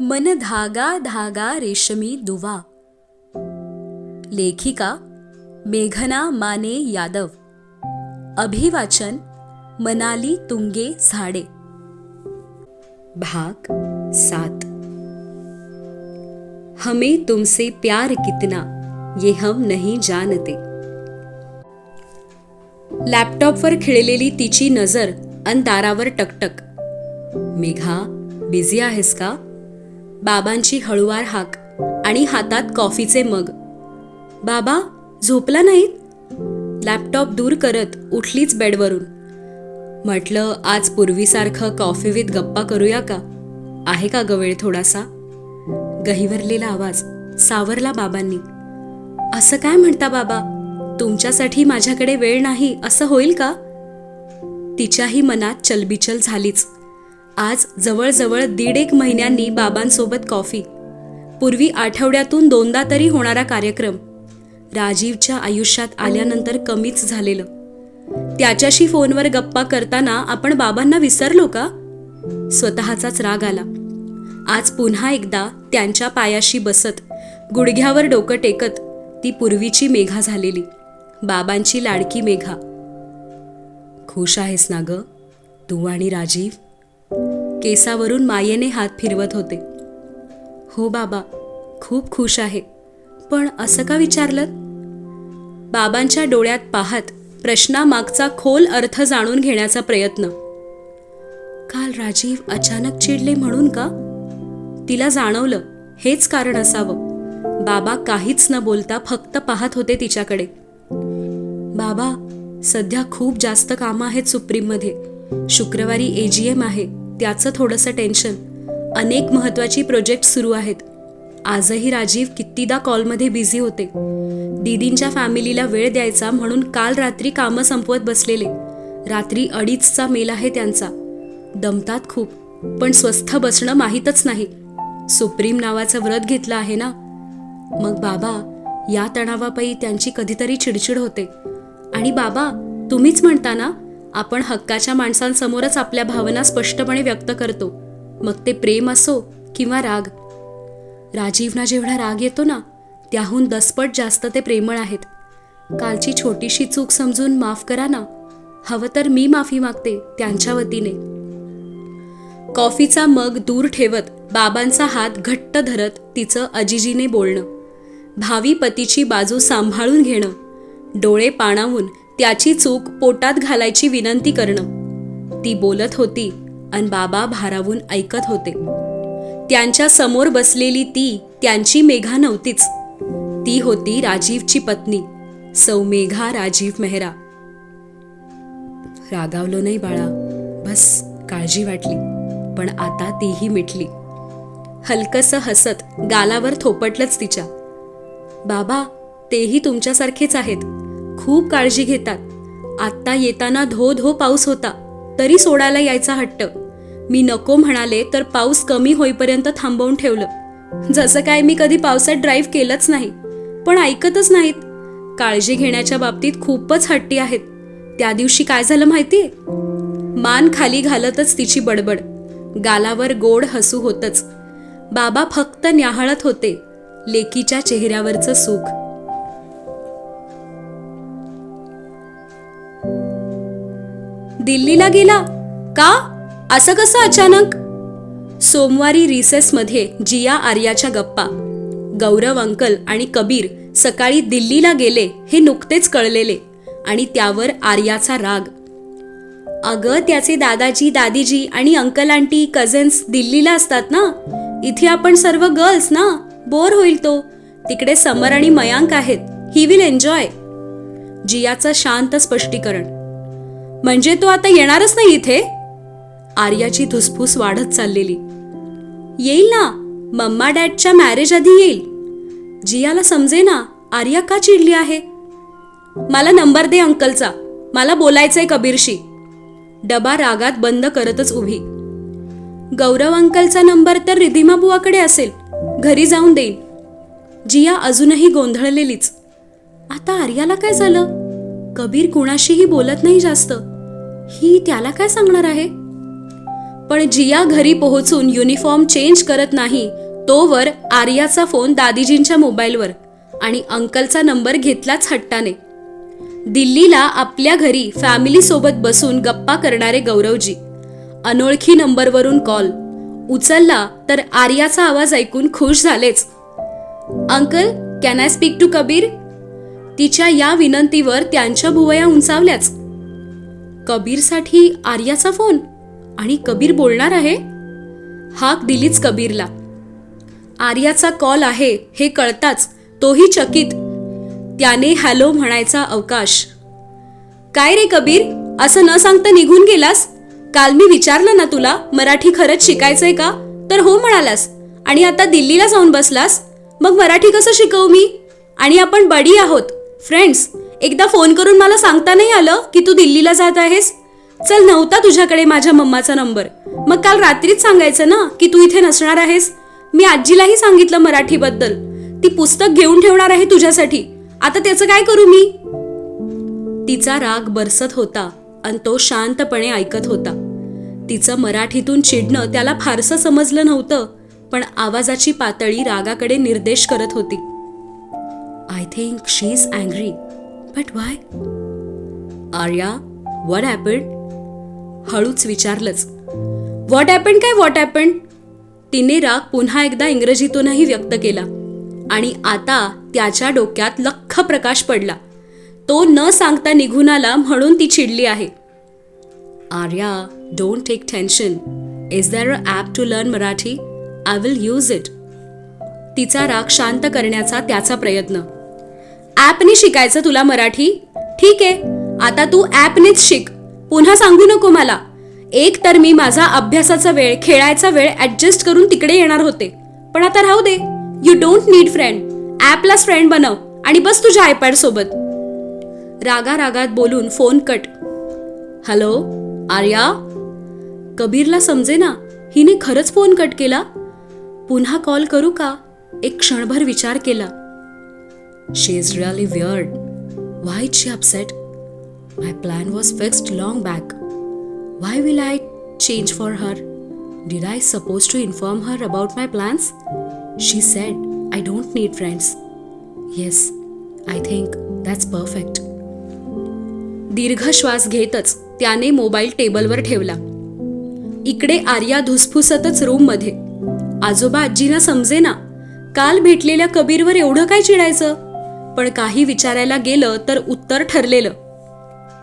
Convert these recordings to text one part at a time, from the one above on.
मन धागा धागा रेशमी दुवा. लेखिका मेघना माने यादव. अभिवाचन मनाली तुंगे झाडे. भाग 7. हमें तुमसे प्यार कितना ये हम नहीं जानते. लॅपटॉपवर खिळलेली तिची नजर अन दारावर टकटक. मेघा, बिझी आहेस का? बाबांची हळुवार हाक आणि हातात कॉफीचे मग. बाबा झोपला नाहीत? लॅपटॉप दूर करत उठलीच बेडवरून. म्हटलं आज पूर्वीसारखं कॉफी विथ गप्पा करूया का? आहे का ग वेळ थोडासा? गहिवरलेला आवाज सावरला बाबांनी. असं काय म्हणता बाबा, तुमच्यासाठी माझ्याकडे वेळ नाही असं होईल का? तिच्याही मनात चलबिचल झालीच. आज जवळजवळ 1.5 महिन्यांनी बाबांसोबत कॉफी. पूर्वी आठवड्यातून 2दा तरी होणारा कार्यक्रम. राजीवच्या आयुष्यात आल्यानंतर कमीच झालेलं. त्याच्याशी फोनवर गप्पा करताना आपण बाबांना विसरलो का? स्वतःचाच राग आला. आज पुन्हा एकदा त्यांच्या पायाशी बसत गुडघ्यावर डोकं टेकत ती पूर्वीची मेघा झालेली, बाबांची लाडकी मेघा. खुश आहेस ना ग तू आणि राजीव? केसावरून मायेने हात फिरवत होते. हो बाबा, खूप खुश आहे. पण असं का विचारलं? बाबांच्या डोळ्यात पाहत प्रश्नामागचा खोल अर्थ जाणून घेण्याचा प्रयत्न. काल राजीव अचानक चिडले म्हणून का? तिला जाणवलं हेच कारण असावं. बाबा काहीच न बोलता फक्त पाहत होते तिच्याकडे. बाबा, सध्या खूप जास्त कामं आहेत सुप्रीममध्ये. शुक्रवारी AGM आहे, त्याचं थोडंसं टेन्शन. अनेक महत्त्वाची प्रोजेक्ट सुरू आहेत. आजही राजीव कितीदा कॉलमध्ये बिझी होते. दीदींच्या फॅमिलीला वेळ द्यायचा म्हणून काल रात्री कामं संपवत बसलेले. रात्री 2:30चा मेल आहे त्यांचा. दमतात खूप, पण स्वस्थ बसणं माहीतच नाही. सुप्रीम नावाचं व्रत घेतलं आहे ना. मग बाबा, या तणावापायी त्यांची कधीतरी चिडचिड होते. आणि बाबा, तुम्हीच म्हणता ना, आपण हक्काच्या माणसांसमोरच आपल्या भावना स्पष्टपणे व्यक्त करतो, मग ते प्रेम असो किंवा राग. राजीवना जेवढा राग येतो ना, त्याहून 10 पट जास्त ते प्रेमळ आहेत. कालची छोटीशी चूक समजून माफ करा ना. हवं तर मी माफी मागते त्यांच्या वतीने. कॉफीचा मग दूर ठेवत बाबांचा हात घट्ट धरत तिचं अजिजीने बोलणं. भावी पतीची बाजू सांभाळून घेणं. डोळे पाणावून त्याची चूक पोटात घालायची विनंती करणं. ती बोलत होती अन बाबा भारावून ऐकत होते. त्यांच्या समोर बसलेली ती त्यांची मेघा नव्हतीच. ती होती राजीवची पत्नी, सौ मेघा राजीव मेहरा. रागावलो नाही बाळा, बस काळजी वाटली, पण आता तीही मिटली. हलकसं हसत गालावर थोपटलंच तिच्या. बाबा, तेही तुमच्यासारखेच आहेत. खूप काळजी घेतात. आत्ता येताना धो धो पाऊस होता, तरी सोडायला यायचा हट्ट. मी नको म्हणाले तर पाऊस कमी होईपर्यंत थांबवून ठेवलं. जसं काय मी कधी पावसात ड्राईव्ह केलंच नाही, पण ऐकतच नाहीत. काळजी घेण्याच्या बाबतीत खूपच हट्टी आहेत. त्या दिवशी काय झालं माहितीये? मान खाली घालतच तिची बडबड. गालावर गोड हसू होतच. बाबा फक्त न्याहाळत होते लेकीच्या चेहऱ्यावरचं सुख. दिल्लीला गेला का? असं कसं अचानक? सोमवारी रिसेसमध्ये जिया आर्याच्या गप्पा. गौरव अंकल आणि कबीर सकाळी दिल्लीला गेले हे नुकतेच कळलेले, आणि त्यावर आर्याचा राग. अगं, त्याचे दादाजी दादीजी आणि अंकल आंटी कझन्स दिल्लीला असतात ना. इथे आपण सर्व गर्ल्स ना, बोर होईल तो. तिकडे समर आणि मयांक आहेत. He will enjoy. जियाचं शांत स्पष्टीकरण. म्हणजे तो आता येणारच नाही इथे? आर्याची धुसफूस वाढत चाललेली. येईल ना, मम्मा डॅडच्या मॅरेज आधी येईल. जियाला समजे ना आर्या का चिडली आहे. मला नंबर दे अंकलचा, मला बोलायचंय कबीरशी. डबा रागात बंद करतच उभी. गौरव अंकलचा नंबर तर रिधिमा बुवाकडे असेल, घरी जाऊन देईन. जिया अजूनही गोंधळलेलीच. आता आर्याला काय झालं? कबीर कुणाशीही बोलत नाही जास्त. ही त्याला काय सांगणार आहे? पण जिया घरी पोहोचून युनिफॉर्म चेंज करत नाही तोवर आर्याचा फोन दादीजींच्या मोबाईलवर आणि अंकलचा नंबर घेतलाच हट्टाने. दिल्लीला आपल्या घरी फॅमिली सोबत बसून गप्पा करणारे गौरवजी. अनोळखी नंबरवरून कॉल उचलला तर आर्याचा आवाज ऐकून खुश झालेच. Uncle, can I speak to Kabir? तिच्या या विनंतीवर त्यांच्या भुवया उंचावल्याच. कबीरसाठी आर्याचा फोन आणि कबीर बोलणार आहे. हाक दिलीच कबीरला. आर्याचा कॉल आहे हे कळताच तोही चकित. त्याने हॅलो म्हणायचा अवकाश. काय रे कबीर, असं न सांगता निघून गेलास? काल मी विचारलं ना तुला मराठी खरंच शिकायचंय का, तर हो म्हणालास. आणि आता दिल्लीला जाऊन बसलास. मग मराठी कसं शिकवू मी? आणि आपण बडी आहोत, फ्रेंड्स. एकदा फोन करून मला सांगता नाही आलं की तू दिल्लीला जात आहेस? चल, नव्हता तुझ्याकडे माझ्या मम्माचा नंबर, मग काल रात्रीच सांगायचं ना की तू इथे नसणार आहेस. मी आजीलाही सांगितलं मराठीबद्दल. ती पुस्तक घेऊन ठेवणार आहे तुझ्यासाठी. आता त्याचं काय करू मी? तिचा राग बरसत होता आणि तो शांतपणे ऐकत होता. तिचं मराठीतून चिडणं त्याला फारसं समजलं नव्हतं, पण आवाजाची पातळी रागाकडे निर्देश करत होती. I think she is angry, but why? Arya, what happened? हळूच विचारलंच. व्हॉट हॅपन्ड काय व्हॉट हॅपन्ड? तिने राग पुन्हा एकदा इंग्रजीतूनही व्यक्त केला आणि आता त्याच्या डोक्यात लख्ख प्रकाश पडला. तो न सांगता निघून आला म्हणून ती चिडली आहे. Arya, don't take tension. Is there a app to learn Marathi? I will use it. तिचा राग शांत करण्याचा त्याचा प्रयत्न. ॲपने शिकायचं तुला मराठी? ठीक आहे, आता तू ॲपनेच शिक. पुन्हा सांगू नको मला. एक तर मी माझा अभ्यासाचा वेळ, खेळायचा वेळ ऍडजस्ट करून तिकडे येणार होते, पण आता राहू दे. You don't need friend. ॲपलाच फ्रेंड बनव आणि बस तुझ्या आयपॅड सोबत. रागारागात बोलून फोन कट. हॅलो आर्या? कबीरला समजेना हिने खरंच फोन कट केला. पुन्हा कॉल करू का? एक क्षणभर विचार केला. She is really weird. Why is she upset? My plan was fixed long back. Why will I change for her? Did I supposed to inform her about my plans? She said, I don't need friends. Yes, I think that's perfect. दीर्घ श्वास घेतच त्याने mobile टेबलवर ठेवला. इकडे आर्या धुसफुसतच रूममध्ये. आजोबा आजींना समजेना. काल भेटलेल्या कबीरवर एवढं काय चिडायचं? पण काही विचारायला गेलं तर उत्तर ठरलेलं.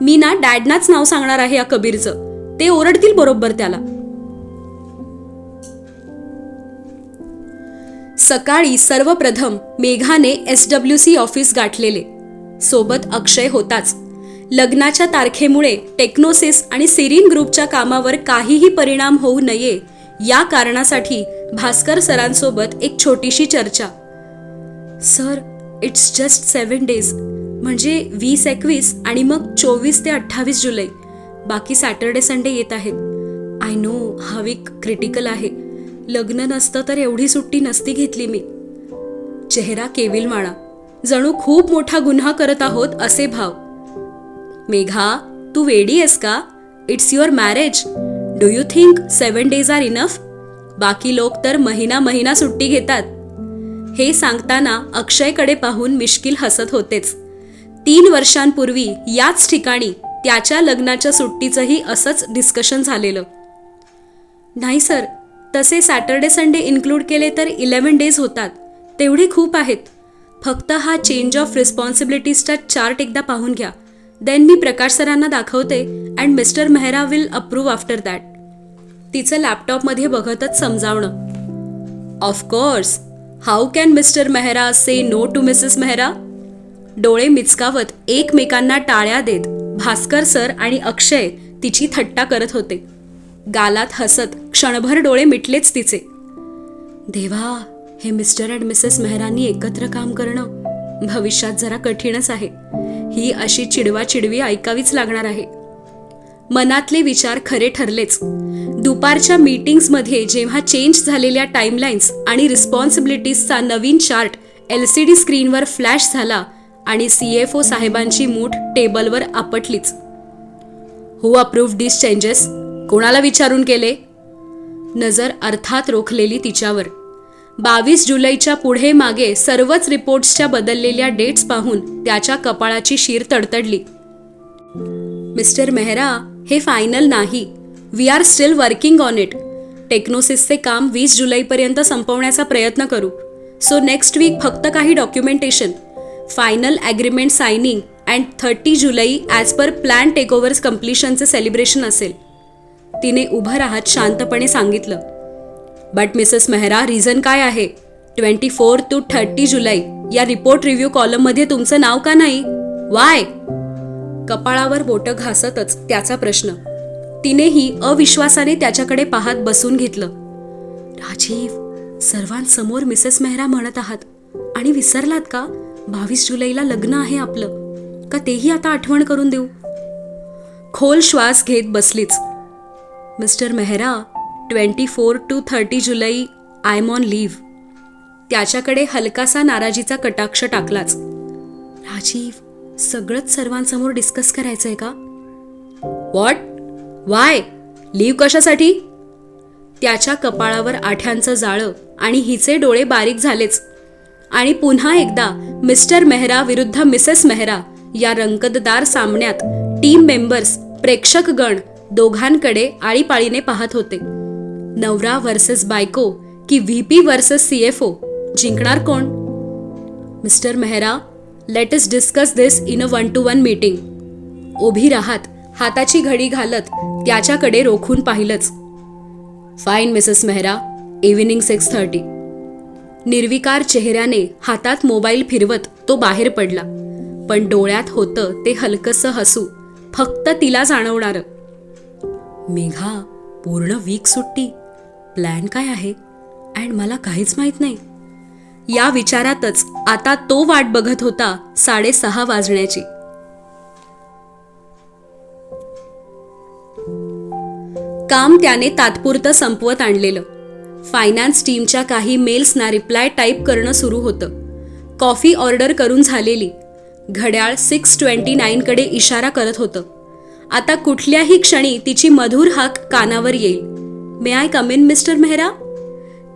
मी ना डॅडनाच नाव सांगणार आहे या कबीरचं. ते ओरडतील बरोबर त्याला. सकाळी सर्वप्रथम मेघाने SWC ऑफिस गाठलेले. सोबत अक्षय होताच. लग्नाच्या तारखेमुळे टेक्नोसिस आणि सिरीन ग्रुपच्या कामावर काहीही परिणाम होऊ नये या कारणासाठी भास्कर सरांसोबत एक छोटीशी चर्चा. सर, इट्स जस्ट 7 days, म्हणजे 20-21 आणि मग 24 ते 28 जुलै. बाकी सॅटर्डे संडे येत आहेत. आय नो हा वीक क्रिटिकल आहे. लग्न नसतं तर एवढी सुट्टी नसती घेतली मी. चेहरा केविलवाणा. जणू खूप मोठा गुन्हा करत आहोत असे भाव. मेघा, तू वेडी आहेस का? It's your marriage. Do you think 7 days are enough? बाकी लोक तर महिना सुट्टी घेतात. हे सांगताना अक्षयकडे पाहून मिश्किल हसत होतेच. 3 वर्षांपूर्वी याच ठिकाणी त्याच्या लग्नाच्या सुट्टीचंही असंच डिस्कशन झालेलं. नाही सर, तसे सॅटर्डे संडे इन्क्लूड केले तर 11 days होतात. तेवढे खूप आहेत. फक्त हा चेंज ऑफ रिस्पॉन्सिबिलिटीजचा चार्ट एकदा पाहून घ्या. देन मी प्रकाश सरांना दाखवते and Mr Mehra will approve after that. तिचं लॅपटॉपमध्ये बघतच समजावणं. Of course, how can Mr Mehra say no to Mrs Mehra? डोळे मिचकावत एकमेकांना टाळ्या देत भास्कर सर आणि अक्षय तिची थट्टा करत होते. गालात हसत क्षणभर डोळे मिटलेच तिचे. देवा, हे मिस्टर अँड मिसेस मेहरांनी एकत्र काम करणं भविष्यात जरा कठीणच आहे. ही अशी चिडवाचिडवी ऐकावीच लागणार आहे. मनातले विचार खरे ठरलेच. दुपारच्या मीटिंग्समध्ये जेव्हा चेंज झालेल्या टाइमलाईन्स आणि रिस्पॉन्सिबिलिटीजचा नवीन चार्ट LCD स्क्रीनवर फ्लॅश झाला आणि CFO साहेबांची मूठ टेबलवर आपटलीच. हू अप्रूव्ड दिस चेंजेस? कोणाला विचारून केले? नजर अर्थात रोखलेली तिच्यावर. 22 जुलैच्या पुढे मागे सर्वच रिपोर्ट्सच्या बदललेल्या डेट्स पाहून त्याच्या कपाळाची शीर तडतडली. मिस्टर मेहरा, हे फायनल नाही. We are still working on it. टेक्नोसिसचे काम 20 जुलैपर्यंत संपवण्याचा प्रयत्न करू. सो नेक्स्ट वीक फक्त काही documentation, final agreement signing and 30 July as per plan takeovers कम्प्लिशनचे सेलिब्रेशन असेल. तिने उभं राहत शांतपणे सांगितलं. बट मिसेस मेहरा, रिझन काय आहे? 24 to 30 जुलै या रिपोर्ट रिव्ह्यू कॉलममध्ये तुमचं नाव का नाही? वाय? कपाळावर बोटं घासतच त्याचा प्रश्न. तिनेही अविश्वासाने त्याच्याकडे पाहत बसून घेतलं. राजीव, सर्वांसमोर मिसेस मेहरा म्हणत आहात आणि विसरलात का? 22 जुलैला लग्न आहे आपलं. का तेही आता आठवण करून देऊ? खोल श्वास घेत बसलीच. Mr Mehra, 24 to 30 July I am on leave. त्याच्याकडे हलकासा नाराजीचा कटाक्ष टाकलाच. राजीव, सगळंच सर्वांसमोर डिस्कस करायचंय का? व्हॉट? वाय? लिव्ह कशासाठी? त्याच्या कपाळावर आठ्यांचं जाळं आणि हिचे डोळे बारीक झालेच. आणि पुन्हा एकदा मिस्टर मेहरा विरुद्ध मिसेस मेहरा या रंगतदार सामन्यात टीम मेंबर्स, प्रेक्षकगण दोघांकडे आळीपाळीने पाहत होते. नवरा वर्सेस बायको की व्हीपी वर्सेस CFO, जिंकणार कोण? Mister Mehra, let us discuss this in a 1-to-1 meeting. उभी राहत हाताची घडी घालत त्याच्याकडे रोखून पाहिलंच. Fine Mrs Mehra, evening 6:30. निर्विकार चेहऱ्याने हातात मोबाईल फिरवत तो बाहेर पडला. पण डोळ्यात होतं ते हलकसं हसू, फक्त तिला जाणवणारं. मेघा, पूर्ण वीक सुट्टी. प्लॅन काय आहे? अँड मला काहीच माहीत नाही. या विचारातच आता तो वाट बघत होता 6:30 वाजण्याची. काम त्याने तात्पुरतं संपवत आणलेलं. फायनान्स टीमच्या काही मेल्सना रिप्लाय टाईप करणं सुरू होतं. कॉफी ऑर्डर करून झालेली. घड्याळ 6:29 कडे इशारा करत होतं. आता कुठल्याही क्षणी तिची मधुर हाक कानावर येईल. May I come in Mr Mehra?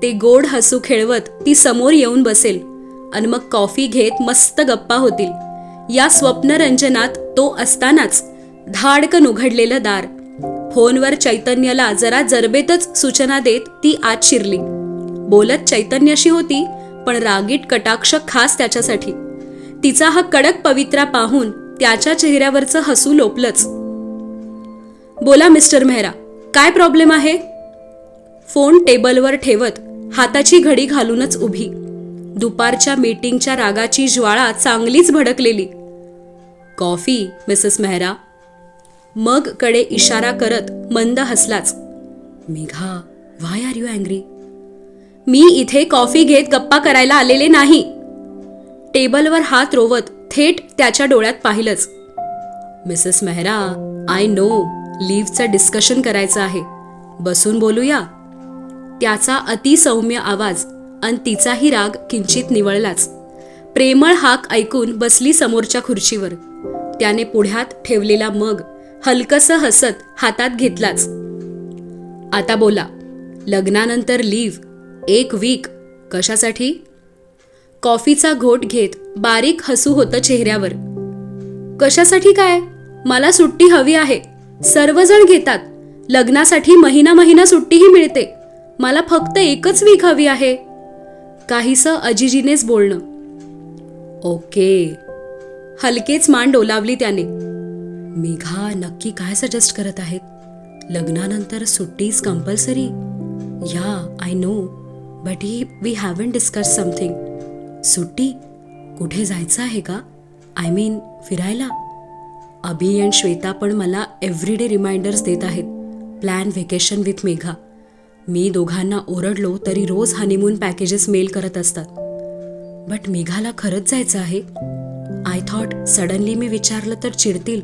ते गोड हसू खेळवत ती समोर येऊन बसेल आणि मग कॉफी घेत मस्त गप्पा होतील. या स्वप्नरंजनात तो असतानाच धाडकन उघडलेलं दार. फोनवर चैतन्यला जरा जरबेतच सूचना देत ती आत शिरली. बोलत चैतन्याशी होती, पण रागीट कटाक्ष खास त्याच्यासाठी. तिचा हा कडक पवित्रा पाहून त्याच्या चेहऱ्यावरचं हसू लोपलंच. बोला मिस्टर मेहरा, काय प्रॉब्लेम आहे? फोन टेबलवर ठेवत हाताची घडी घालूनच उभी. दुपारच्या मीटिंगच्या रागाची ज्वाळा चांगलीच भडकलेली. Coffee Mrs Mehra. मग कडे इशारा करत मंद हसलाच. मेघा, व्हाय आर यू अँग्री? मी इथे कॉफी घेत गप्पा करायला आलेले नाही. टेबलवर हात रोवत थेट त्याच्या डोळ्यात पाहिलंच. मिसेस मेहरा, आय नो, लिव्हचं डिस्कशन करायचं आहे. बसून बोलूया? त्याचा अतिसौम्य आवाज आणि तिचाही राग किंचित निवळलाच. प्रेमळ हाक ऐकून बसली समोरच्या खुर्चीवर. त्याने पुढ्यात ठेवलेला मग हलकसं हसत हातात घेतलाच. आता बोला, लग्नानंतर लिव्ह 1 वीक कशासाठी? कॉफीचा घोट घेत बारीक हसू होतं चेहऱ्यावर. कशासाठी काय? मला सुट्टी हवी आहे. सर्वजण घेतात. लग्नासाठी महिना सुट्टीही मिळते. मला फक्त 1च वीक हवी आहे. काहीसं अजिजीनेच बोलणं. ओके. हलकेच मान डोलावली त्याने. मेघा, नक्की काय सजेस्ट करत आहेत? लग्नानंतर सुट्टी is compulsory? Yeah, I know, but we haven't discuss something. सुट्टी? कुठे जायचं आहे का? आय मीन फिरायला? अभि आणि श्वेता पण मला एव्हरीडे रिमाइंडर्स देत आहेत. Plan vacation with Megha. मी दोघांना ओरडलो तरी रोज हनीमून पॅकेजेस मेल करत असतात. बट मेघाला खरंच जायचं आहे. आय थॉट सडनली मी विचारलं तर चिडतील.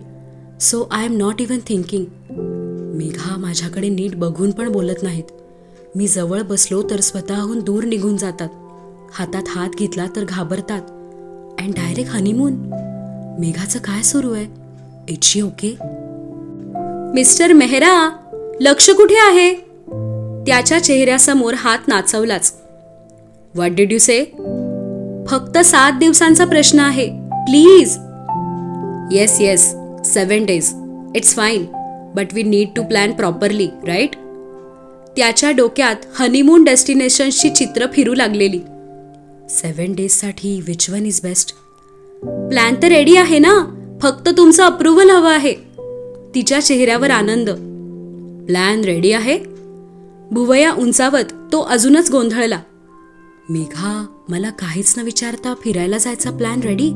So I am not even thinking. Megha माझ्याकडे नीट बघून पण बोलत नाहीत. मी जवळ बसलो तर स्वतःहून दूर निघून जातात. हातात हात घेतला तर घाबरतात. And direct honeymoon? मेघाचं काय सुरू आहे? It's okay? मिस्टर मेहरा, लक्ष कुठे आहे? त्याच्या चेहऱ्यासमोर हात नाचवलाच. What did you say? फक्त 7 दिवसांचा प्रश्न आहे, please. Yes 7 days. It's fine, but we need to plan properly, right? त्याच्या डोक्यात हनीमून डेस्टिनेशन्सची चित्र फिरू लागलेली. 7 days which one is best? Plan तर रेडी आहे ना, फक्त तुमचं अप्रुव्हल हवं आहे. तिच्या चेहऱ्यावर आनंद. प्लॅन रेडी आहे? भुवया उंचावत तो अजूनच गोंधळला. मेघा, मला काहीच न विचारता फिरायला जायचा plan ready?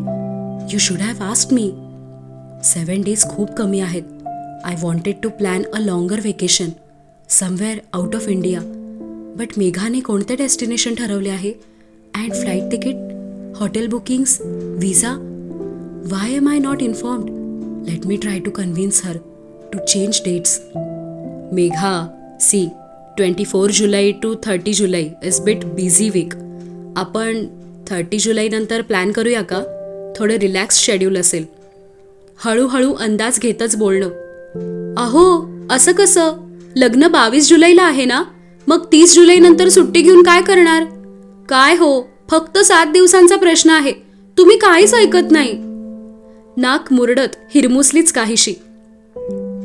You should have asked me. 7 days खूप कमी आहेत. I wanted to plan a longer vacation somewhere out of India. But मेघाने कोणते डेस्टिनेशन ठरवले आहे? And flight ticket, hotel bookings, visa. Why am I not informed? Let me try to convince her to change dates. Megha, see, 24 July to 30 July is bit busy week. आपण 30 जुलै नंतर plan करूया का? थोडं relax schedule असेल. हळूहळू अंदाज घेतच बोलणं. अहो, असं कसं? लग्न 22 जुलैला आहे ना? मग 30 जुलै नंतर सुट्टी घेऊन काय करणार? काय हो, फक्त 7 दिवसांचा प्रश्न आहे. तुम्ही काहीच ऐकत नाही. नाक मुरडत हिरमुसलीच काहीशी.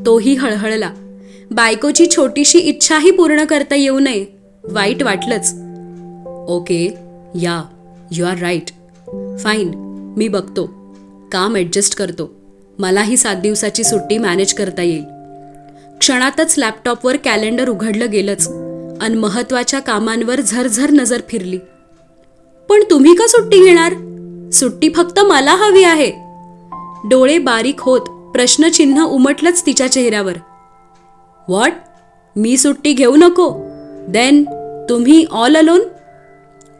तोही हळहळला. बायकोची छोटीशी इच्छाही पूर्ण करता येऊ नये. वाईट वाटलंच. ओके, या, यू आर राईट. फाईन, मी बघतो. काम ॲडजस्ट करतो. मलाही 7 दिवसाची सुट्टी मॅनेज करता येईल. क्षणातच लॅपटॉपवर कॅलेंडर उघडलं गेलंच आणि महत्वाच्या कामांवर झरझर नजर फिरली. पण तुम्ही का सुट्टी घेणार? सुट्टी फक्त मला हवी आहे. डोळे बारीक होत प्रश्नचिन्ह उमटलंच तिच्या चेहऱ्यावर. व्हॉट? मी सुट्टी घेऊ नको? देन तुम्ही ऑल अलोन?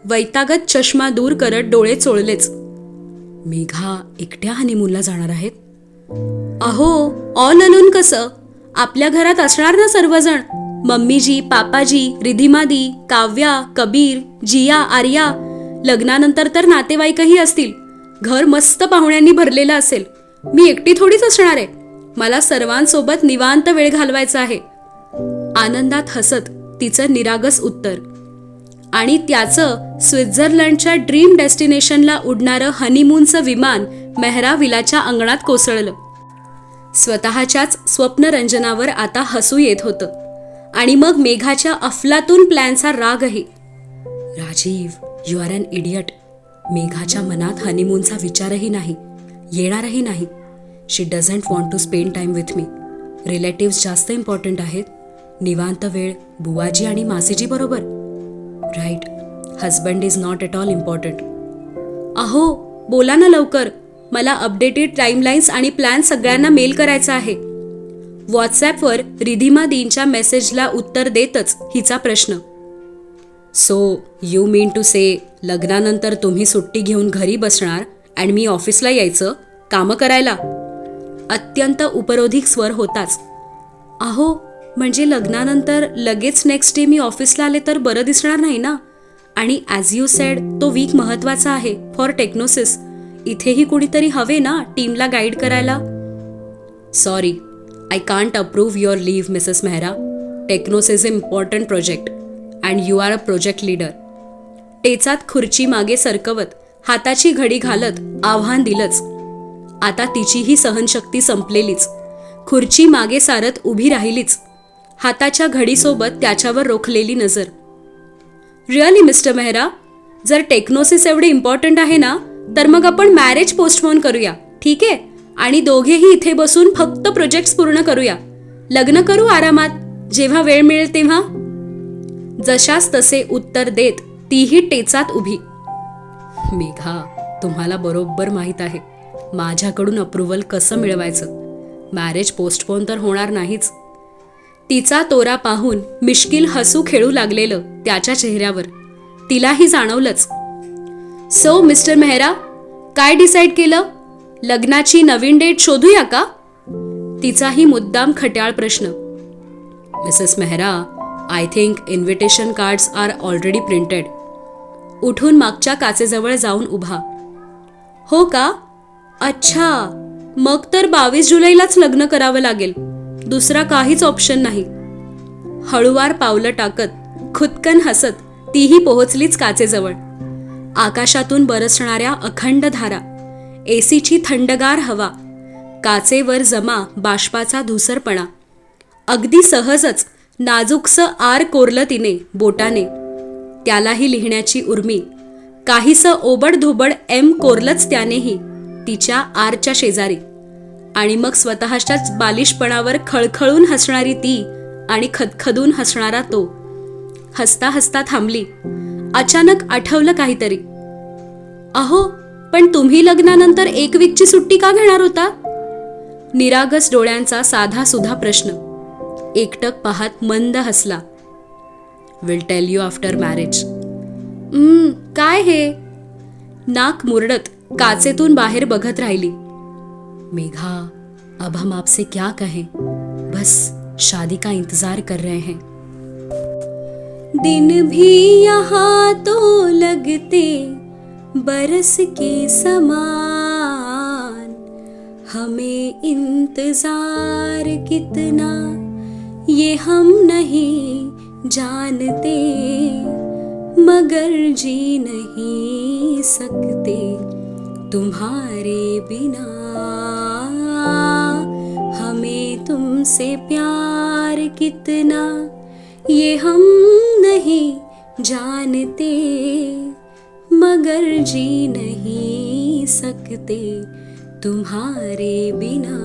वैतागत चष्मा दूर करत डोळे चोळलेच. मेघा एकट्या हनीमूनला जाणार आहेत? अहो, ऑल अलोन कसं? आपल्या घरात असणार ना सर्वजण. मम्मीजी, पापाजी, रिधिमादी, काव्या, कबीर, जिया, आर्या. लग्नानंतर तर नातेवाईकही असतील. घर मस्त पाहुण्यांनी भरलेलं असेल. मी एकटी थोडीच असणार आहे. मला सर्वांसोबत निवांत वेळ घालवायचा आहे. आनंदात हसत तिचं निरागस उत्तर. आणि त्याचं स्वित्झर्लंडच्या ड्रीम डेस्टिनेशनला उडणारं हनीमूनचं विमान मेहरा विलाच्या अंगणात कोसळलं. स्वतःच्याच स्वप्नरंजनावर आता हसू येत होतं. आणि मग मेघाच्या अफलातून प्लॅनचा रागही. Rajiv, you are an idiot. मेघाच्या मनात हनीमूनचा विचारही नाही, येणारही नाही. She doesn't want to spend time with me. Relatives जास्त इम्पॉर्टंट आहेत. निवांत वेळ बुवाजी आणि मासीजी बरोबर. Right, husband is not at all important. अहो, बोला ना लवकर. मला अपडेटेड टाईमलाईन्स आणि प्लॅन सगळ्यांना मेल करायचा आहे. व्हॉट्सॲपवर रिधिमादींच्या मेसेजला उत्तर देतच हिचा प्रश्न. So you mean to say लग्नानंतर तुम्ही सुट्टी घेऊन घरी बसणार आणि मी ऑफिसला यायचं कामं करायला? अत्यंत उपरोधिक स्वर होताच. अहो, म्हणजे लग्नानंतर लगेच नेक्स्ट डे मी ऑफिसला आले तर बरं दिसणार नाही ना. आणि ॲज यू सेड, तो वीक महत्त्वाचा आहे फॉर टेक्नोसिस. इथेही कुणीतरी हवे ना टीमला गाईड करायला. Sorry, I can't approve your leave, Mrs. Mehra. Technos is an important project and you are a project leader. टेचात खुर्ची मागे सरकवत हाताची घडी घालत आव्हान दिलंच. आता तिचीही सहनशक्ती संपलेलीच. खुर्ची मागे सारत उभी राहिलीच. हाताच्या घडीसोबत त्याच्यावर रोखलेली नजर. रिअली मिस्टर मेहरा, जर टेक्नोसिस एवढे इम्पॉर्टंट आहे ना, तर मग आपण मॅरेज पोस्टपोन करूया, ठीक आहे? आणि दोघेही इथे बसून फक्त प्रोजेक्ट्स पूर्ण करूया. लग्न करू आरामात, जेव्हा वेळ मिळेल तेव्हा. जशास तसे उत्तर देत तीही टेचात उभी. मेघा, तुम्हाला बरोबर माहीत आहे माझ्याकडून अप्रुव्हल कसं मिळवायचं. मॅरेज पोस्टपोन तर होणार नाहीच. तिचा तोरा पाहून मिश्किल हसू खेळू लागलेलं त्याच्या चेहऱ्यावर तिलाही जाणवलंच. सो मिस्टर मेहरा, काय डिसाईड केलं? लग्नाची नवीन डेट शोधूया का? तिचाही मुद्दाम खट्याळ प्रश्न. Mrs Mehra, I think invitation cards are already printed. उठून मागच्या काचेजवळ जाऊन उभा. हो का? अच्छा, मग तर 22 जुलैलाच लग्न करावं लागेल. दुसरा काहीच ऑप्शन नाही. हळुवार पावलं टाकत खुदकन हसत तीही पोहोचलीच काचेजवळ. आकाशातून बरसणाऱ्या अखंड धारा, एसीची थंडगार हवा, काचेवर जमा बाष्पाचा धुसरपणा. अगदी सहजच नाजूकसं आर कोरलं तिने बोटाने. त्यालाही लिहिण्याची उर्मी. काहीसं ओबडधोबड एम कोरलंच त्यानेही तिच्या आरच्या शेजारी. आणि मग स्वतःच्याच बालिशपणावर खळखळून हसणारी ती आणि खदखदून हसणारा तो. हसता हसता थांबली. अचानक आठवलं काहीतरी. अहो, पण तुम्ही लग्नानंतर 1 वीकची सुट्टी का घेणार होता? निरागस डोळ्यांचा साधा सुधा प्रश्न. एकटक पाहत मंद हसला. Will tell you after marriage. काय हे? नाक मुरडत काचेतून बाहेर बघत राहिली. मेघा, अब हम आपसे क्या कहें, बस शादी का इंतजार कर रहे हैं. दिन भी यहाँ तो लगते बरस के समान, हमें इंतजार कितना ये हम नहीं जानते, मगर जी नहीं सकते तुम्हारे बिना, हमें तुमसे प्यार कितना ये हम नहीं जानते, मगर जी नहीं सकते तुम्हारे बिना.